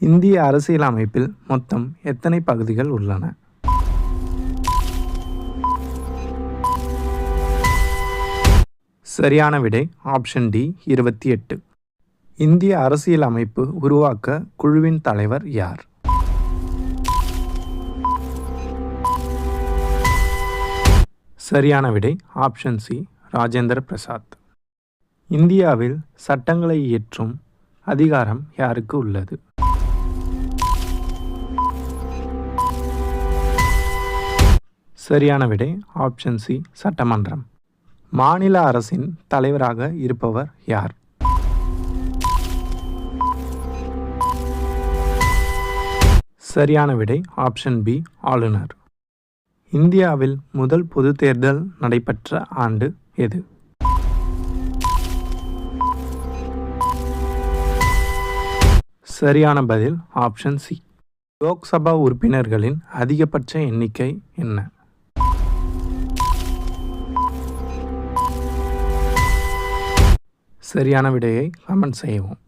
இந்திய அரசியலமைப்பில் மொத்தம் எத்தனை பகுதிகள் உள்ளன? சரியான விடை ஆப்ஷன் டி 28. இந்திய அரசியலமைப்பு உருவாக்க குழுவின் தலைவர் யார்? சரியான விடை ஆப்ஷன் சி ராஜேந்திர பிரசாத். இந்தியாவில் சட்டங்களை இயற்றும் அதிகாரம் யாருக்கு உள்ளது? சரியான விடை ஆப்ஷன் சி சட்டமன்றம். மாநில அரசின் தலைவராக இருப்பவர் யார்? சரியான விடை ஆப்ஷன் பி ஆளுநர். இந்தியாவில் முதல் பொது தேர்தல் நடைபெற்ற ஆண்டு எது? சரியான பதில் ஆப்ஷன் சி. லோக்சபா உறுப்பினர்களின் அதிகபட்ச எண்ணிக்கை என்ன? சரியான விடையை கமெண்ட் செய்யவும்.